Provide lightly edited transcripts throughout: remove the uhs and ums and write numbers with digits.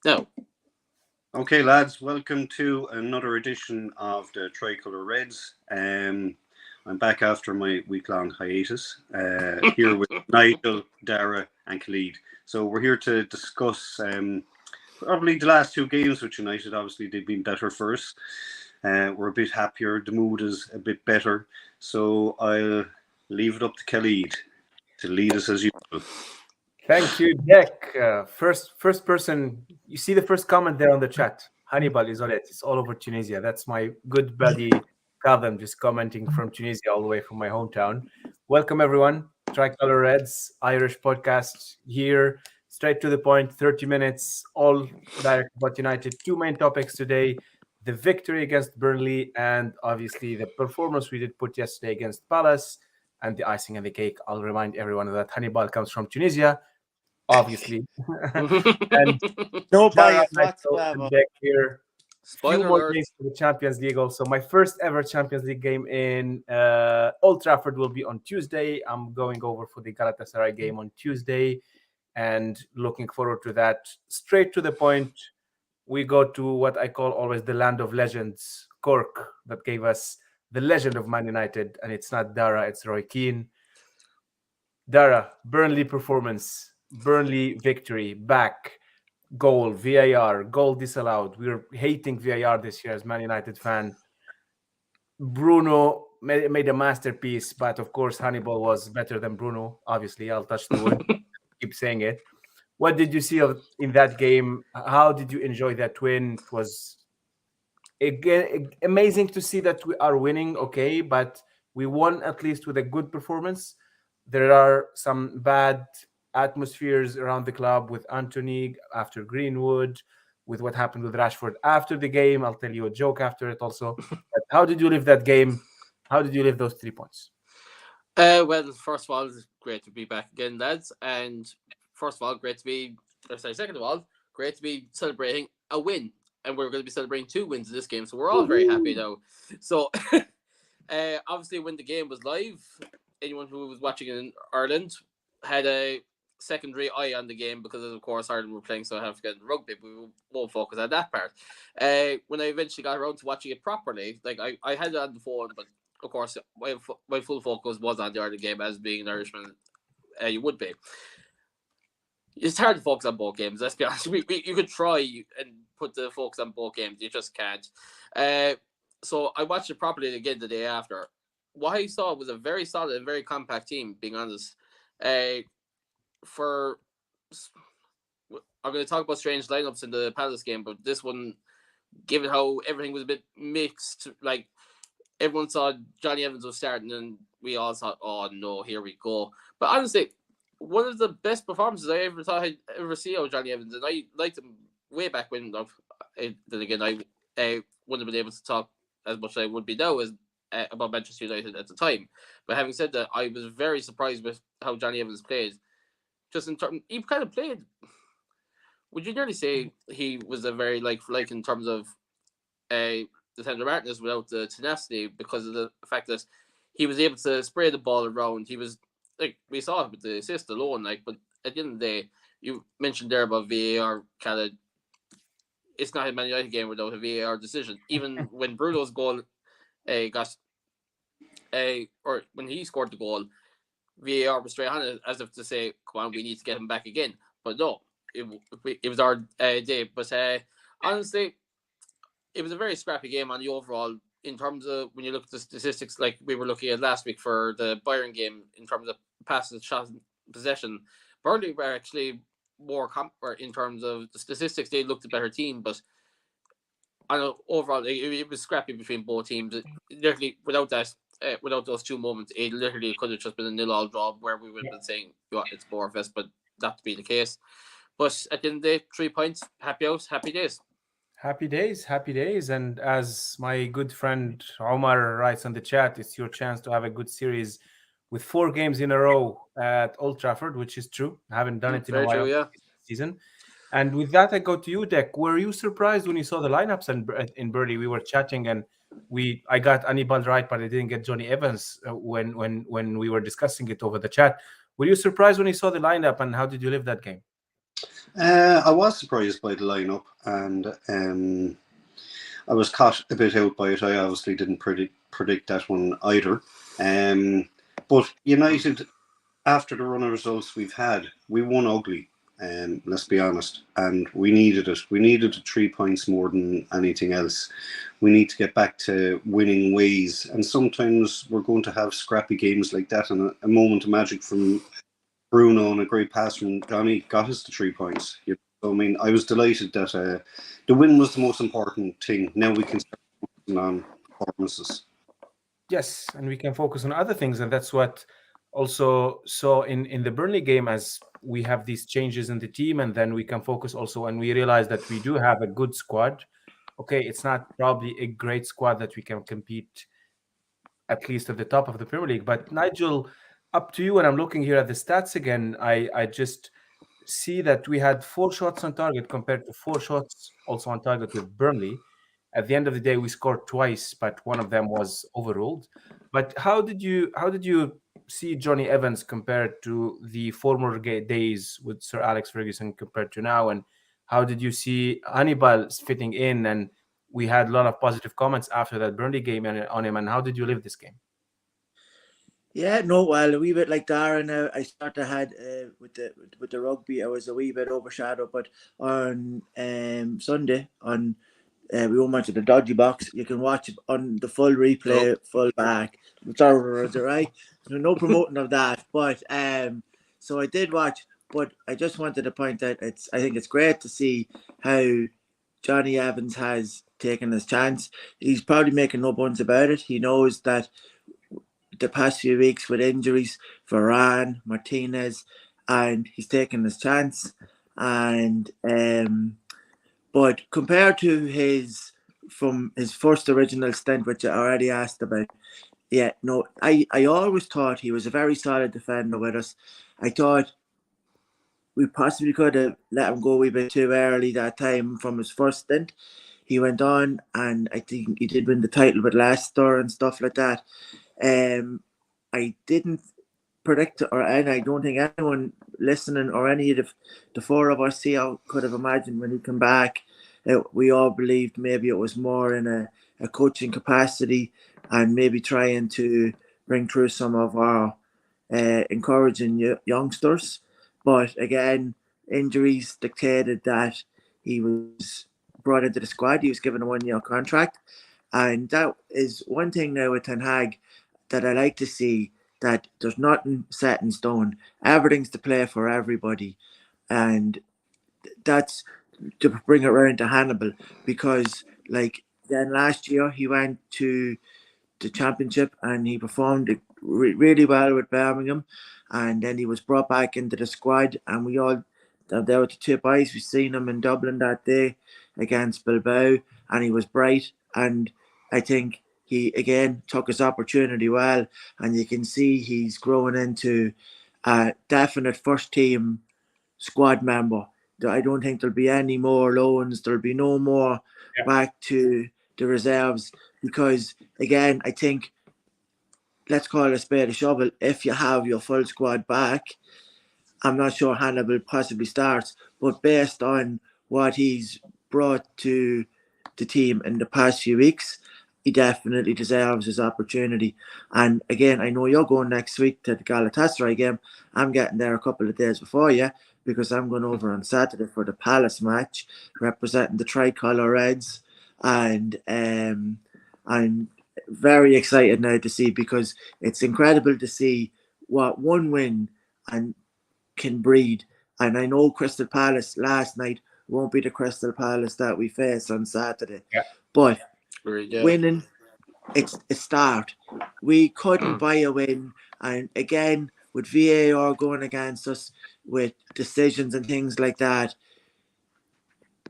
No. Okay, lads, welcome to another edition of the Tricolour Reds. I'm back after my week-long hiatus, here with Nigel, Dara and Khalid. So we're here to discuss probably the last two games with United. Obviously, they've been better for us. We're a bit happier. The mood is a bit better. So I'll leave it up to Khalid to lead us as usual. Thank you, Jack. First person. You see the first comment there on the chat. Hannibal is on it. It's all over Tunisia. That's my good buddy Kadam, just commenting from Tunisia, all the way from my hometown. Welcome everyone. Tricolour Reds Irish podcast here. Straight to the point. 30 minutes. All direct about United. Two main topics today: the victory against Burnley, and obviously the performance we did put yesterday against Palace. And the icing on the cake. I'll remind everyone that Hannibal comes from Tunisia. Obviously, and No Dara, bias whatsoever. back here. Spoiler Few more alert. games for the Champions League. Also, my first ever Champions League game in Old Trafford will be on Tuesday. I'm going over for the Galatasaray game on Tuesday, and looking forward to that. Straight to the point, we go to what I call always the land of legends, Cork, that gave us the legend of Man United, and it's not Dara, it's Roy Keane. Dara, Burnley performance. Burnley victory, back, goal, VAR, goal disallowed. We're hating VAR this year as Man United fan. Bruno made a masterpiece, but of course Hannibal was better than Bruno. Obviously, I'll touch the wood. Keep saying it. What did you see in that game? How did you enjoy that win? It was again amazing to see that we are winning, okay, but we won at least with a good performance. There are some bad atmospheres around the club with Anthony after Greenwood, with what happened with Rashford after the game. I'll tell you a joke after it also. But how did you live that game? How did you live those 3 points? Well, first of all, it's great to be back again, lads. And first of all, second of all, great to be celebrating a win. And we're going to be celebrating 2 wins in this game. So we're all very happy now. So, obviously, when the game was live, anyone who was watching in Ireland had a secondary eye on the game because, of course, Ireland were playing South Africa in rugby. But we won't focus on that part. When I eventually got around to watching it properly, like I had it on the phone, but of course, my full focus was on the Ireland game, as being an Irishman, you would be. It's hard to focus on both games. Let's be honest. You could try and put the focus on both games. You just can't. So I watched it properly again the day after. What I saw was a very solid and very compact team, being honest. I'm going to talk about strange lineups in the Palace game, but this one, given how everything was a bit mixed, like everyone saw Johnny Evans was starting, and we all thought, "Oh no, here we go." But honestly, one of the best performances I ever thought I'd ever see out of Johnny Evans, and I liked him way back when. Then again, I wouldn't have been able to talk as much as I would be now as about Manchester United at the time. But having said that, I was very surprised with how Johnny Evans played. Just in terms, he kind of played. Would you nearly say he was a very like in terms of the tender Martinez without the tenacity, because of the fact that he was able to spray the ball around. He was like, we saw it with the assist alone, like, but at the end of the day, you mentioned there about VAR, kind of, it's not a Man United game without a VAR decision. Even when Bruno's goal or when he scored the goal, VAR was straight on it as if to say, come on, we need to get him back again. But no, it was our day. But honestly, it was a very scrappy game on the overall, in terms of when you look at the statistics, like we were looking at last week for the Bayern game, in terms of passes, shots, possession. Burnley were actually more in terms of the statistics. They looked a better team, but I know overall it was scrappy between both teams. Literally, without those 2 moments, it literally could have just been a 0-0 draw, where we would have been saying, it's Borefest, but that to be the case. But at the end of the day, 3 points, happy house, happy days. Happy days. And as my good friend Omar writes on the chat, it's your chance to have a good series with 4 games in a row at Old Trafford, which is true. I haven't done it in a while this season. And with that, I go to you, Dek. Were you surprised when you saw the lineups in Burnley? We were chatting, and I got Hannibal right, but I didn't get Johnny Evans when we were discussing it over the chat. Were you surprised when you saw the lineup, and how did you live that game? I was surprised by the lineup, and I was caught a bit out by it. I obviously didn't predict that one either. But United, after the run of results we've had, we won ugly. Let's be honest, and we needed it. We needed the 3 points more than anything else. We need to get back to winning ways, and sometimes we're going to have scrappy games like that. And a moment of magic from Bruno and a great pass from Johnny got us the 3 points. So, I mean, I was delighted that the win was the most important thing. Now we can start focusing on performances. Yes, and we can focus on other things, and that's what also saw in the Burnley game, as we have these changes in the team, and then we can focus also, and we realize that we do have a good squad. Okay, it's not probably a great squad that we can compete at least at the top of the Premier League. But Nigel, up to you. And I'm looking here at the stats again. I just see that we had 4 shots on target compared to 4 shots also on target with Burnley. At the end of the day, we scored twice, but one of them was overruled. But how did you see Johnny Evans compared to the former days with Sir Alex Ferguson compared to now? And how did you see Hannibal fitting in? And we had a lot of positive comments after that Burnley game on him. And how did you live this game? Yeah, no, well, a wee bit like Darren. I sort of had with the rugby, I was a wee bit overshadowed. But on Sunday, on we won't mention the dodgy box. You can watch it on the full replay, full back. Whichever is right. No promoting of that, but so I did watch. But I just wanted to point out, I think it's great to see how Johnny Evans has taken his chance. He's probably making no bones about it. He knows that the past few weeks with injuries, Varane, Martinez, and he's taken his chance. And but compared to from his first original stint, which I already asked about, yeah, no, I always thought he was a very solid defender with us. I thought we possibly could have let him go a wee bit too early that time from his first stint. He went on, and I think he did win the title with Leicester and stuff like that. I didn't predict, and I don't think anyone listening or any of the 4 of us here could have imagined when he came back. We all believed maybe it was more in a coaching capacity and maybe trying to bring through some of our encouraging youngsters. But again, injuries dictated that he was brought into the squad. He was given a 1-year contract. And that is one thing now with Ten Hag that I like to see, that there's nothing set in stone. Everything's to play for everybody. And that's to bring it around to Hannibal, because like then last year he went to the championship and he performed really well with Birmingham, and then he was brought back into the squad, and we all there with the 2 boys. We seen him in Dublin that day against Bilbao, and he was bright, and I think he again took his opportunity well, and you can see he's growing into a definite first team squad member. I don't think there'll be any more loans. There'll be no more back to the reserves, because again, I think, let's call it a spade a shovel. If you have your full squad back, I'm not sure Hannibal possibly starts, but based on what he's brought to the team in the past few weeks, he definitely deserves his opportunity. And again, I know you're going next week to the Galatasaray game. I'm getting there a couple of days before you, because I'm going over on Saturday for the Palace match, representing the Tricolour Reds. And I'm very excited now to see, because it's incredible to see what one win and can breed. And I know Crystal Palace last night won't be the Crystal Palace that we face on Saturday. Yeah. But winning, it's a start. We couldn't buy a win. And again, with VAR going against us with decisions and things like that,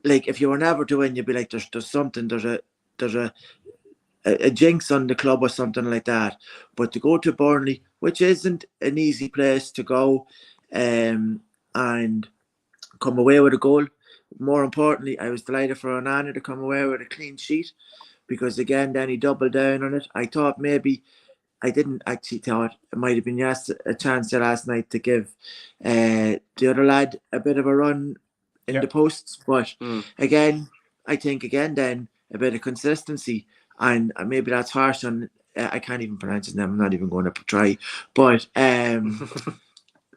like if you were never to win, you'd be like, there's something, there's a jinx on the club or something like that. But to go to Burnley, which isn't an easy place to go, and come away with a goal. More importantly, I was delighted for Onana to come away with a clean sheet, because again, then he doubled down on it. I thought maybe, I didn't actually thought it might have been a chance last night to give the other lad a bit of a run in the posts. But Mm. again, I think then a bit of consistency, and maybe that's harsh on. I can't even pronounce his name. I'm not even going to try. But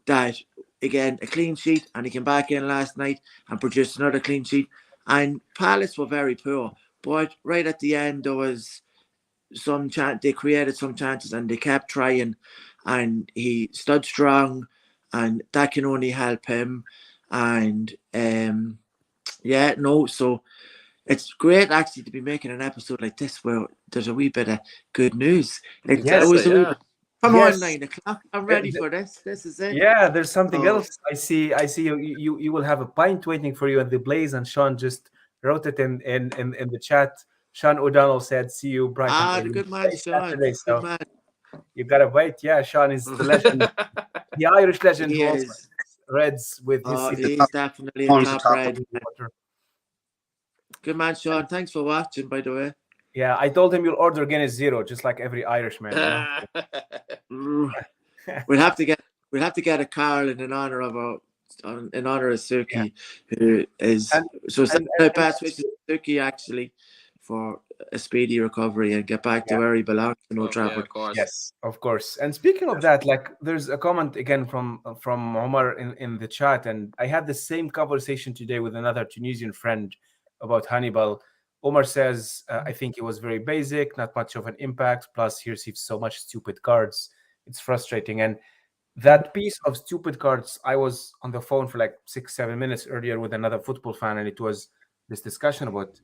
that again, a clean sheet, and he came back in last night and produced another clean sheet. And Palace were very poor, but right at the end there was some chance. They created some chances and they kept trying, and he stood strong, and that can only help him. And so it's great actually to be making an episode like this where there's a wee bit of good news. It was a wee bit. Come on, 9:00. I'm ready for this. This is it. Yeah, there's something else. I see you will have a pint waiting for you at the Blaze, and Sean just wrote it in the chat. Sean O'Donnell said, "See you bright." The good man, Sean. Saturday, good man. You gotta wait. Yeah, Sean is the legend, the Irish legend. He who also is. Reds with his. He's definitely a top red. Good man, Sean. Thanks for watching, by the way. Yeah, I told him you'll order Guinness Zero, just like every Irishman. We'll have to get a Carl in honor of Suki, who is best wishes to Suki actually for a speedy recovery and get back to where he belongs in Old Trafford. Yes, of course. And speaking of that, like there's a comment again from Omar in the chat, and I had the same conversation today with another Tunisian friend about Hannibal. Omar says, I think it was very basic, not much of an impact. Plus, he received so much stupid cards. It's frustrating. And that piece of stupid cards, I was on the phone for like 6-7 minutes earlier with another football fan, and it was this discussion about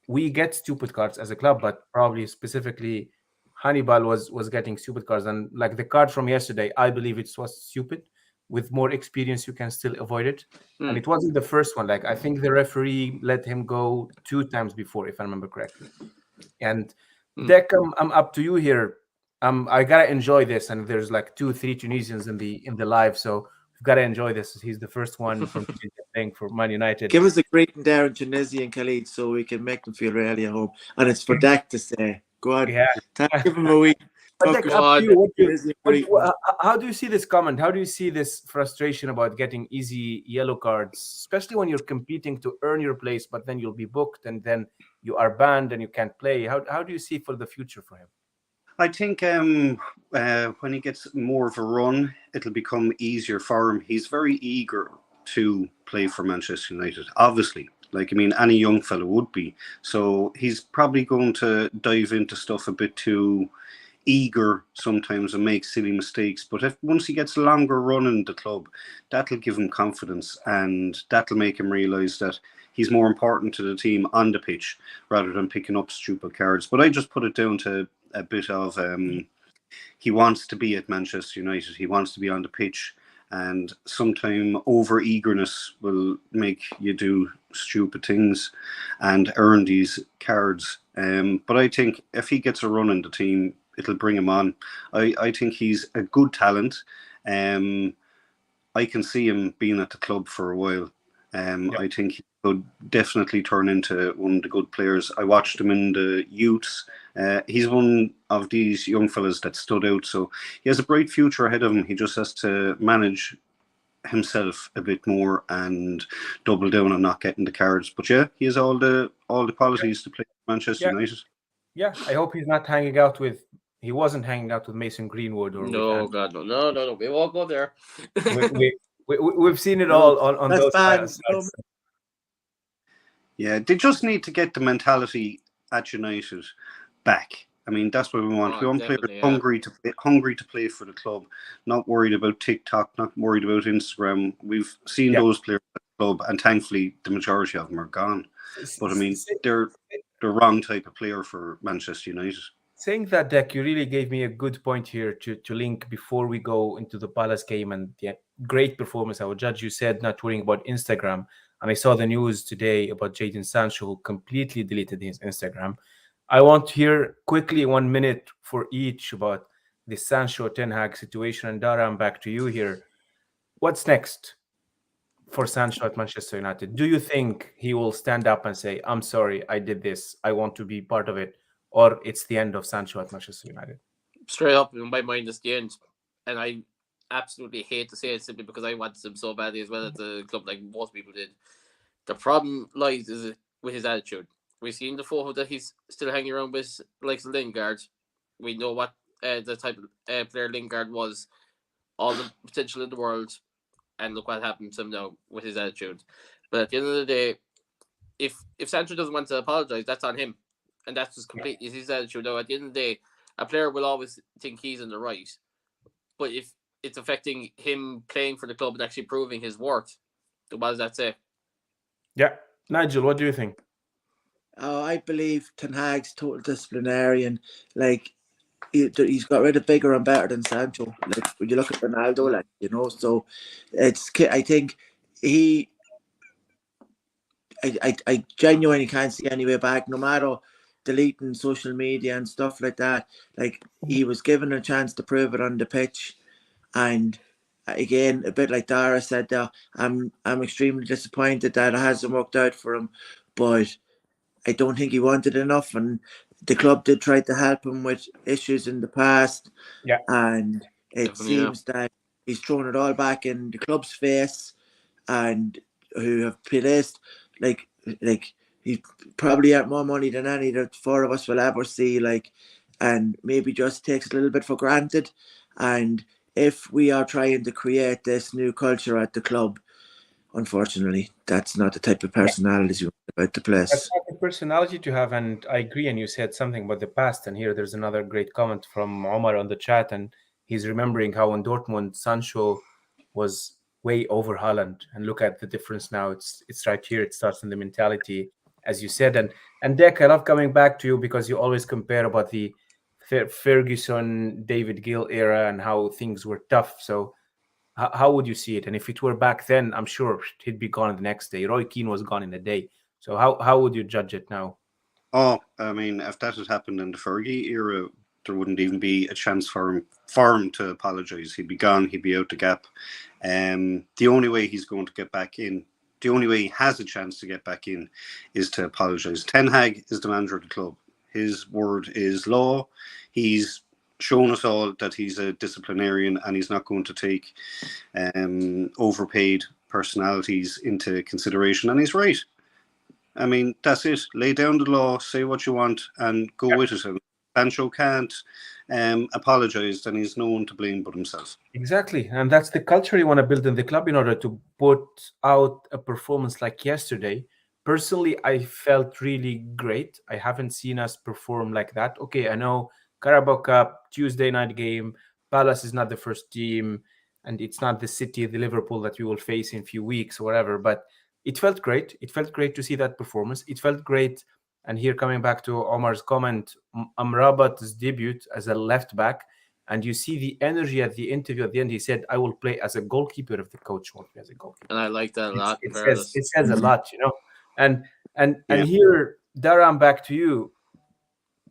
we get stupid cards as a club, but probably specifically Hannibal was getting stupid cards. And like the card from yesterday, I believe it was stupid. With more experience, you can still avoid it. And it wasn't the first one. Like I think the referee let him go 2 times before, if I remember correctly. And Dek, I'm up to you here. I gotta enjoy this. And there's like 2-3 Tunisians in the live, so we've gotta enjoy this. He's the first one from Tunisia playing for Man United. Give us a greeting there in Tunisia and Khalid, so we can make them feel really at home. And it's for Dek to say. Go on. Yeah. Give him a week. How do you see this comment? How do you see this frustration about getting easy yellow cards, especially when you're competing to earn your place, but then you'll be booked and then you are banned and you can't play? How do you see for the future for him? I think when he gets more of a run, it'll become easier for him. He's very eager to play for Manchester United, obviously. Like, I mean, any young fellow would be. So he's probably going to dive into stuff a bit too eager sometimes and make silly mistakes. But once he gets a longer run in the club, that'll give him confidence and that'll make him realise that he's more important to the team on the pitch rather than picking up stupid cards. But I just put it down to a bit of he wants to be at Manchester United. He wants to be on the pitch. And sometimes over eagerness will make you do stupid things and earn these cards. But I think if he gets a run in the team, it'll bring him on. I think he's a good talent. I can see him being at the club for a while. I think he could definitely turn into one of the good players. I watched him in the youths. He's one of these young fellas that stood out. So he has a bright future ahead of him. He just has to manage himself a bit more and double down on not getting the cards. But yeah, he has all the qualities to play for Manchester United. Yeah, I hope he's not hanging out with. He wasn't hanging out with Mason Greenwood or no. We won't go there. We've seen it all on those sides. Yeah, they just need to get the mentality at United back. I mean, that's what we want. We want players hungry to play for the club, not worried about TikTok, not worried about Instagram. We've seen those players at the club, and thankfully, the majority of them are gone. But I mean, they're the wrong type of player for Manchester United. Saying that, Dek, you really gave me a good point here to link before we go into the Palace game and the great performance. I would judge you said not worrying about Instagram. And I saw the news today about Jadon Sancho, who completely deleted his Instagram. I want to hear quickly 1 minute for each about the Sancho Ten Hag situation. And Dara, I'm back to you here. What's next for Sancho at Manchester United? Do you think he will stand up and say, I'm sorry, I did this, I want to be part of it? Or it's the end of Sancho at Manchester United? Straight up, in my mind, it's the end. And I absolutely hate to say it simply because I wanted him so badly as well at the club, like most people did. The problem lies is with his attitude. We've seen the photo that he's still hanging around with, like Lingard. We know what the type of player Lingard was, all the potential in the world, and look what happened to him now with his attitude. But at the end of the day, if Sancho doesn't want to apologise, that's on him, and that's just completely his attitude. Now, at the end of the day, a player will always think he's in the right, but if it's affecting him playing for the club and actually proving his worth, then what does that say? Yeah, Nigel, what do you think? I believe Ten Hag's total disciplinarian. Like he's got rid of bigger and better than Sancho. Like when you look at Ronaldo, like so it's. I think he. I genuinely can't see any way back. No matter deleting social media and stuff like that. Like he was given a chance to prove it on the pitch, and again, a bit like Dara said there, I'm extremely disappointed that it hasn't worked out for him, but I don't think he wanted enough, and the club did try to help him with issues in the past. Yeah. And it seems that he's thrown it all back in the club's face, and who have placed like he's probably earned more money than any of the four of us will ever see, like, and maybe just takes a little bit for granted. And if we are trying to create this new culture at the club, unfortunately, that's not the type of personalities you want about the place. That's not the personality to have, and I agree. And you said something about the past, and here there's another great comment from Omar on the chat, and he's remembering how in Dortmund Sancho was way over Haaland, and look at the difference now. It's right here. It starts in the mentality, as you said. And Dek, I love coming back to you because you always compare about the Ferguson, David Gill era and how things were tough. So how would you see it? And if it were back then, I'm sure he'd be gone the next day. Roy Keane was gone in a day. So how would you judge it now? Oh, I mean, if that had happened in the Fergie era, there wouldn't even be a chance for him to apologise. He'd be gone. He'd be out the gap. The only way he's going to get back in, the only way he has a chance to get back in, is to apologise. Ten Hag is the manager of the club. His word is law. He's shown us all that he's a disciplinarian and he's not going to take overpaid personalities into consideration. And he's right. I mean, that's it. Lay down the law, say what you want, and go with it. And Sancho can't apologise, then he's no one to blame but himself. Exactly. And that's the culture you want to build in the club in order to put out a performance like yesterday. Personally, I felt really great. I haven't seen us perform like that. Okay, I know Carabao Cup, Tuesday night game, Palace is not the first team, and it's not the City, the Liverpool that we will face in a few weeks or whatever, but it felt great. It felt great to see that performance. It felt great. And here, coming back to Omar's comment, Amrabat's debut as a left back, and you see the energy at the interview at the end. He said, "I will play as a goalkeeper if the coach wants me as a goalkeeper." And I like that a lot. It says a lot, you know. And here, Dara, I'm back to you.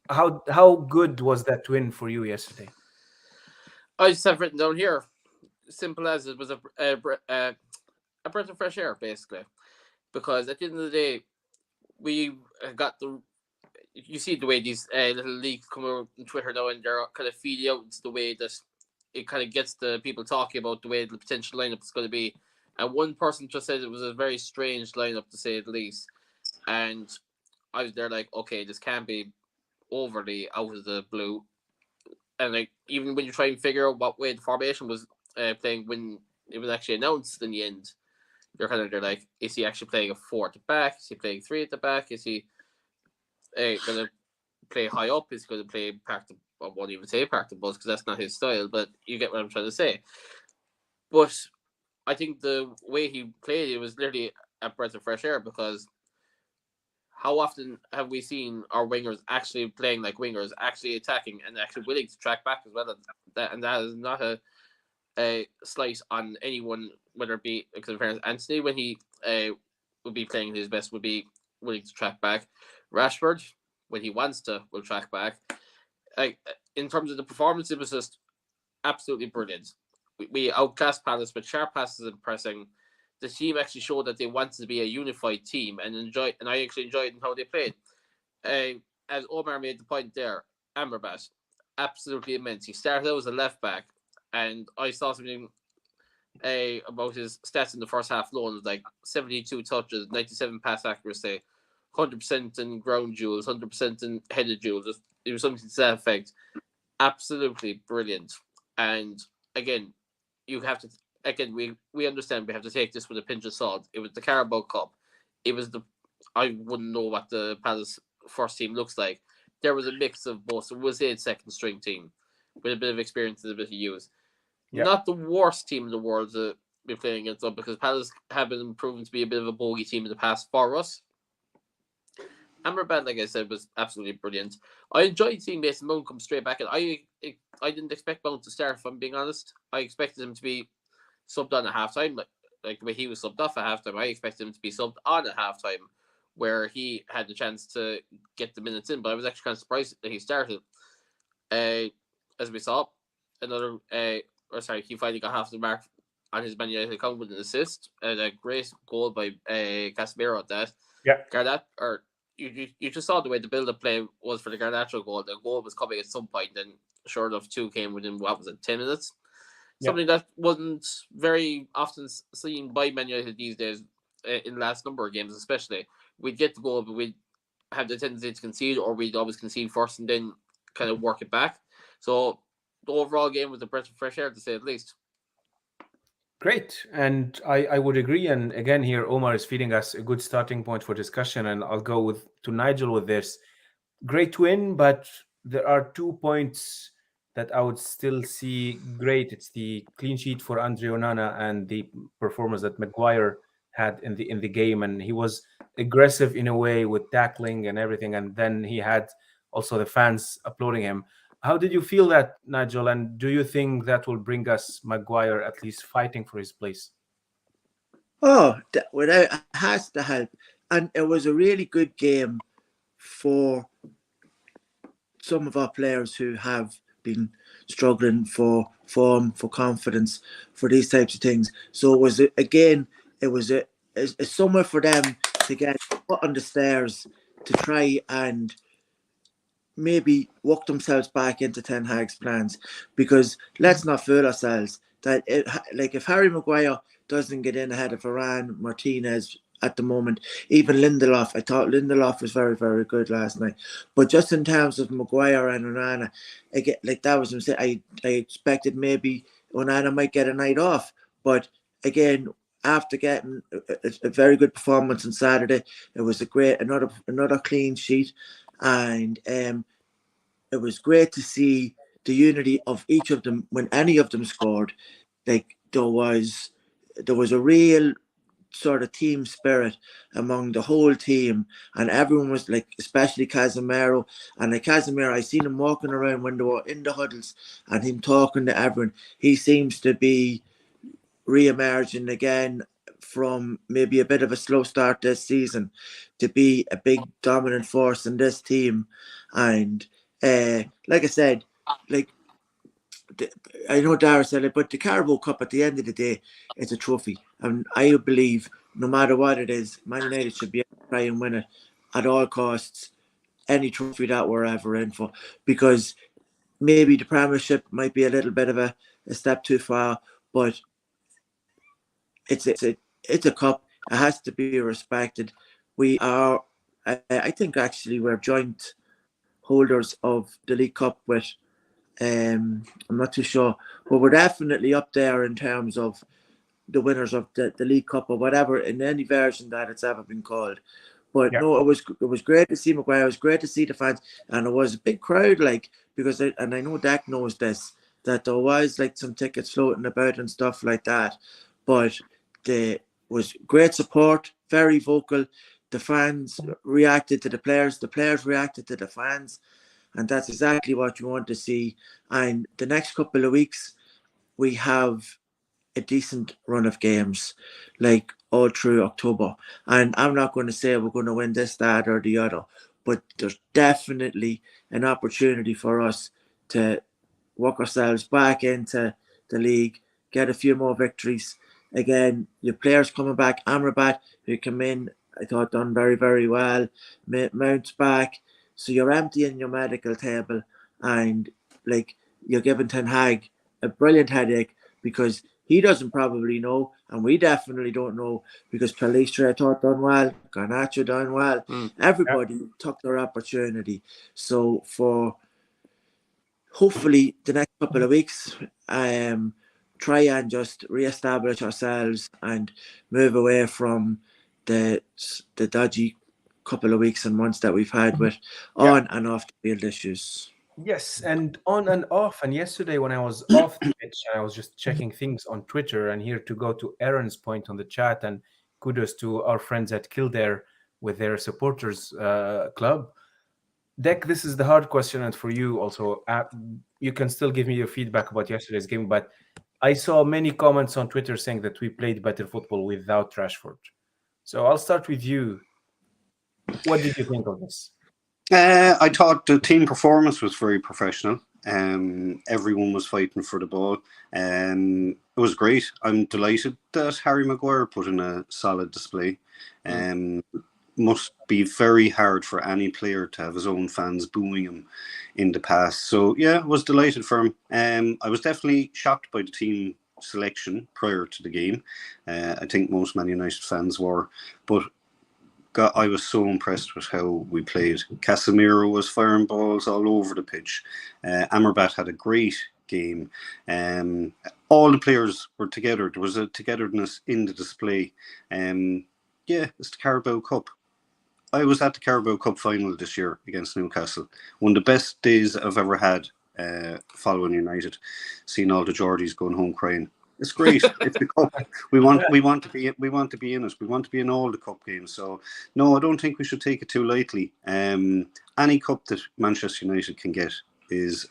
How good was that win for you yesterday? I just have written down here, simple as it was a breath of fresh air, basically. Because at the end of the day, we got the. You see the way these little leaks come out on Twitter now, and they're kind of feeding out into the way that it kind of gets the people talking about the way the potential lineup is going to be. And one person just said it was a very strange lineup, to say the least. And I was there like, okay, this can't be overly out of the blue. And like, even when you try and figure out what way the formation was playing when it was actually announced in the end, you're kind of there like, is he actually playing a 4 at the back? Is he playing 3 at the back? Is he going to play high up? Is he going to play park the? I won't even say park the bus because that's not his style. But you get what I'm trying to say. But I think the way he played it was literally a breath of fresh air, because how often have we seen our wingers actually playing like wingers, actually attacking and actually willing to track back as well? And that is not a slight on anyone, whether it be, because in fairness, Anthony, when he would be playing his best, would be willing to track back. Rashford, when he wants to, will track back. Like, in terms of the performance, it was just absolutely brilliant. We outclassed Palace with sharp passes and pressing. The team actually showed that they wanted to be a unified team, and I actually enjoyed how they played. As Omar made the point there, Amrabat, absolutely immense. He started out as a left back, and I saw something about his stats in the first half alone. Like 72 touches, 97 pass accuracy, 100% in ground duels, 100% in headed duels. It was something to that effect. Absolutely brilliant. And again, you have to we understand we have to take this with a pinch of salt. It was the Carabao Cup. It was I wouldn't know what the Palace first team looks like. There was a mix of both. It was a second string team with a bit of experience and a bit of use. Yeah. Not the worst team in the world to be playing against them, because Palace have been proven to be a bit of a bogey team in the past for us. Amrabat, like I said, was absolutely brilliant. I enjoyed seeing Mason Mount come straight back, and I didn't expect Mount to start, if I'm being honest. I expected him to be subbed on at halftime, like the way he was subbed off at halftime. I expected him to be subbed on at halftime, where he had the chance to get the minutes in. But I was actually kind of surprised that he started. As we saw, he finally got half the mark on his Man United account with an assist and a great goal by Casemiro at that. Yeah. You just saw the way the build-up play was for the Garnacho goal. The goal was coming at some point, and sure enough, 2 came within, 10 minutes? Something that wasn't very often seen by Man United these days in the last number of games, especially. We'd get the goal, but we'd have the tendency to concede, or we'd always concede first and then kind of work it back. So the overall game was a breath of fresh air, to say the least. Great. And I would agree. And again, here, Omar is feeding us a good starting point for discussion. And I'll go to Nigel with this. Great win, but there are 2 points that I would still see great. It's the clean sheet for Andre Onana and the performance that Maguire had in the game. And he was aggressive in a way with tackling and everything. And then he had also the fans applauding him. How did you feel that, Nigel? And do you think that will bring us Maguire at least fighting for his place? Oh, it has to help. And it was a really good game for some of our players who have been struggling for form, for confidence, for these types of things. So it was a summer for them to get put on the stairs to try and maybe work themselves back into Ten Hag's plans, because let's not fool ourselves that if Harry Maguire doesn't get in ahead of Varane, Martinez at the moment, even Lindelof, I thought Lindelof was very, very good last night, but just in terms of Maguire and Onana, that was I expected maybe Onana might get a night off, but again, after getting a very good performance on Saturday, it was another clean sheet. And it was great to see the unity of each of them when any of them scored. Like there was a real sort of team spirit among the whole team, and everyone was like, especially Casemiro. And like Casemiro, I seen him walking around when they were in the huddles and him talking to everyone. He seems to be re-emerging again from maybe a bit of a slow start this season to be a big dominant force in this team. And like I said, I know Dara said it, but the Carabao Cup at the end of the day, it's a trophy. And I believe no matter what it is, Man United should be able to try and win it at all costs, any trophy that we're ever in for. Because maybe the Premiership might be a little bit of a step too far, but it's a cup. It has to be respected. We are, I think, actually, we're joint holders of the League Cup with. I'm not too sure, but we're definitely up there in terms of the winners of the League Cup or whatever, in any version that it's ever been called. But no, it was great to see Maguire. It was great to see the fans, and it was a big crowd. Because I know Dak knows this, that there was some tickets floating about and stuff like that. But there was great support, very vocal. The fans reacted to the players reacted to the fans, and that's exactly what you want to see. And the next couple of weeks, we have a decent run of games, all through October. And I'm not going to say we're going to win this, that, or the other, but there's definitely an opportunity for us to work ourselves back into the league, get a few more victories. Again, your players coming back, Amrabat, who came in, I thought done very, very well, Mount's back. So you're emptying your medical table, and you're giving Ten Hag a brilliant headache, because he doesn't probably know, and we definitely don't know because Palistra, I thought, done well, Garnacho done well. Everybody took their opportunity. So for hopefully the next couple of weeks, try and just re-establish ourselves and move away from the dodgy couple of weeks and months that we've had with on and off the field issues. Yes, and on and off. And yesterday, when I was off the pitch, I was just checking things on Twitter. And here to go to Aaron's point on the chat, and kudos to our friends at Kildare with their supporters club. Deck, this is the hard question, and for you also, you can still give me your feedback about yesterday's game. But I saw many comments on Twitter saying that we played better football without Rashford. So I'll start with you. What did you think of this? I thought the team performance was very professional. Everyone was fighting for the ball. It was great. I'm delighted that Harry Maguire put in a solid display. Must be very hard for any player to have his own fans booing him in the past. So yeah, I was delighted for him. I was definitely shocked by the team selection prior to the game. I think most Man United fans were, but I was so impressed with how we played. Casemiro was firing balls all over the pitch. Amrabat had a great game. All the players were together. There was a togetherness in the display. It's the Carabao Cup. I was at the Carabao Cup final this year against Newcastle. One of the best days I've ever had following United. Seeing all the Geordies going home crying. It's great. It's the cup. We want to be in it. We want to be in all the cup games. So no, I don't think we should take it too lightly. Any cup that Manchester United can get is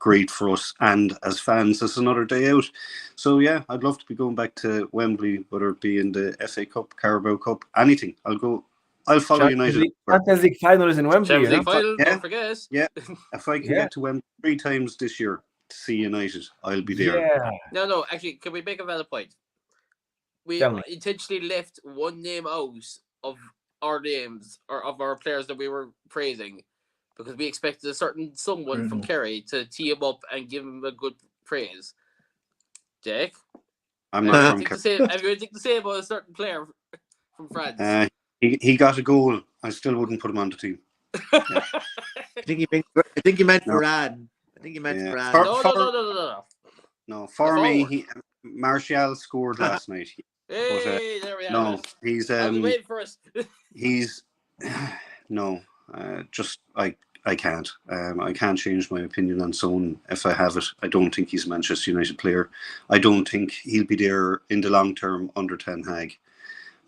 great for us, and as fans, it's another day out. So yeah, I'd love to be going back to Wembley, whether it be in the FA Cup, Carabao Cup, anything. I'll go. I'll follow United. Champions League final is in Wembley. Champions League final, don't forget. Yeah, if I can get to Wembley 3 times this year to see United, I'll be there. Yeah. No. Actually, can we make a valid point? We intentionally left one name out of our names or of our players that we were praising because we expected a certain someone from Kerry to tee him up and give him a good praise. Jake, I'm not from Kerry. Have you anything to say about a certain player from France? He got a goal. I still wouldn't put him on the team. Yeah. I think he meant Varane. I think he meant Varane. No, for me, Martial scored last night. Hey, there we are. No, he's I was waiting for us. He's no, just I can't. I can't change my opinion on someone if I have it. I don't think he's a Manchester United player. I don't think he'll be there in the long term under Ten Hag.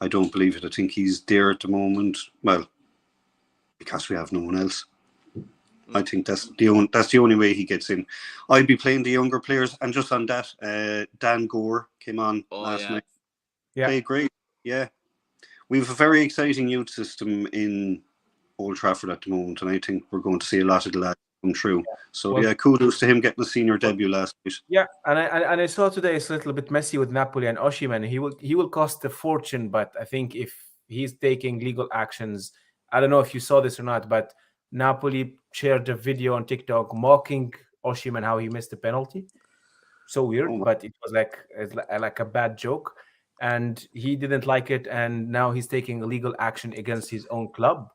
I don't believe it. I think he's there at the moment. Well, because we have no one else. I think that's the only way he gets in. I'd be playing the younger players, and just on that, Dan Gore came on last night. Yeah, played great. Yeah, we have a very exciting youth system in Old Trafford at the moment, and I think we're going to see a lot of the lads come through. So kudos to him getting a senior debut last night. Yeah, and I saw today it's a little bit messy with Napoli and Osimhen. He will cost a fortune, but I think if he's taking legal actions, I don't know if you saw this or not, but Napoli shared a video on TikTok mocking Osimhen how he missed the penalty. So weird, but it was like a bad joke, and he didn't like it, and now he's taking legal action against his own club.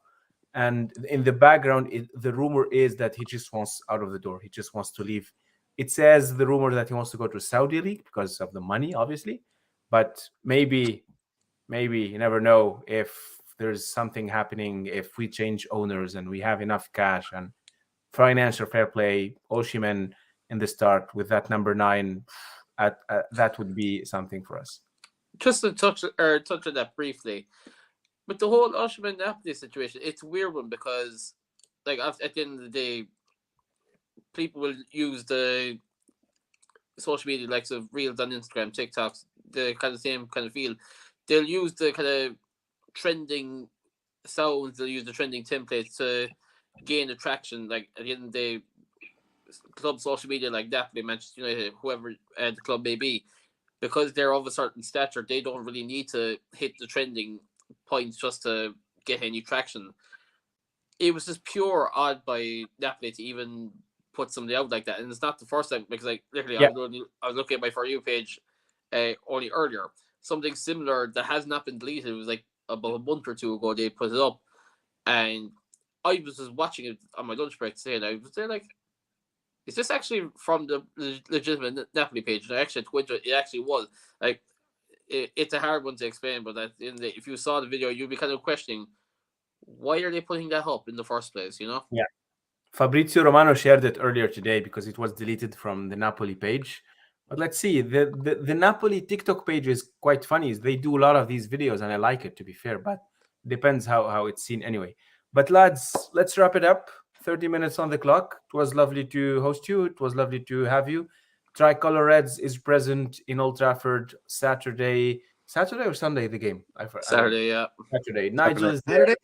And in the background, the rumor is that he just wants out of the door. He just wants to leave. It says the rumor that he wants to go to Saudi League because of the money, obviously. But maybe you never know if there's something happening, if we change owners and we have enough cash and financial fair play. Osimhen in the start with that number 9, that would be something for us. Just to touch on that briefly. But the whole Osimhen Napoli situation, it's a weird one because, like, at the end of the day, people will use the social media, like the reels on Instagram, TikToks, the kind of same kind of feel. They'll use the kind of trending sounds, they'll use the trending templates to gain attraction. Like, at the end of the day, club social media like Napoli, Manchester United, whoever the club may be, because they're of a certain stature, they don't really need to hit the trending points just to get any traction. It was just pure odd by Napoli to even put somebody out like that, and it's not the first time because, like, literally, I was looking at my For You page only earlier. Something similar that has not been deleted. It was like about a month or two ago they put it up, and I was just watching it on my lunch break today, and I was there like, is this actually from the legitimate Napoli page? And I actually Twitter, it actually was. Like, it's a hard one to explain, but if you saw the video, you'd be kind of questioning, why are they putting that up in the first place? You know? Yeah. Fabrizio Romano shared it earlier today because it was deleted from the Napoli page. But let's see. The Napoli TikTok page is quite funny. They do a lot of these videos, and I like it, to be fair. But depends how it's seen anyway. But lads, let's wrap it up. 30 minutes on the clock. It was lovely to host you. It was lovely to have you. Tricolor Reds is present in Old Trafford Saturday or Sunday, the game? Saturday, yeah. Saturday. Nigel is there.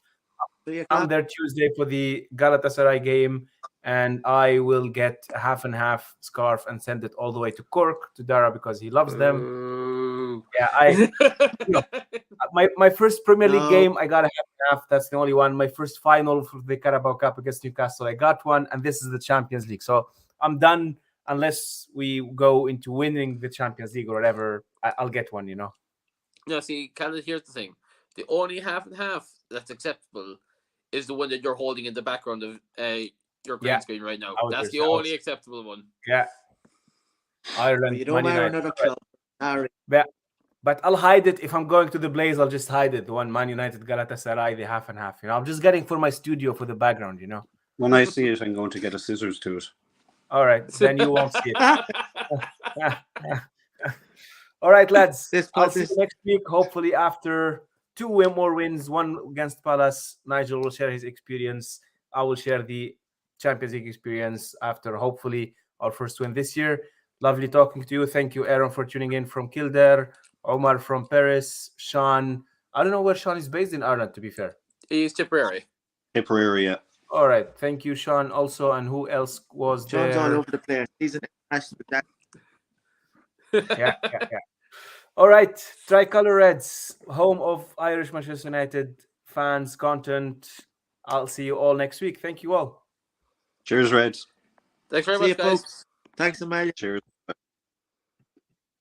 I'm there Tuesday for the Galatasaray game, and I will get a half and half scarf and send it all the way to Cork to Dara because he loves them. Ooh. Yeah, my first Premier League game, I got a half and half. That's the only one. My first final for the Carabao Cup against Newcastle, I got one, and this is the Champions League. So I'm done unless we go into winning the Champions League or whatever. I'll get one, you know. No, see, kind of, here's the thing. The only half and half that's acceptable is the one that you're holding in the background of your green screen right now. That's the only acceptable one. Yeah. Ireland. You don't matter another club. Yeah. But I'll hide it. If I'm going to the Blaze, I'll just hide it. The one Man United, Galatasaray, the half and half. You know, I'm just getting for my studio for the background, you know. When I see it, I'm going to get a scissors to it. All right. Then you won't see it. All right, lads. I'll see you next week, hopefully after 2 more wins, one against Palace. Nigel will share his experience. I will share the Champions League experience after, hopefully, our first win this year. Lovely talking to you. Thank you, Aaron, for tuning in from Kildare. Omar from Paris. Sean. I don't know where Sean is based in Ireland, to be fair. He's Tipperary. Tipperary, yeah. All right. Thank you, Sean, also. And who else was there? Sean's all over the place. He's an international. Yeah. All right, Tricolor Reds, home of Irish Manchester United fans, content. I'll see you all next week. Thank you all. Cheers, Reds. Thanks very much, guys. Folks. Thanks a million. Cheers.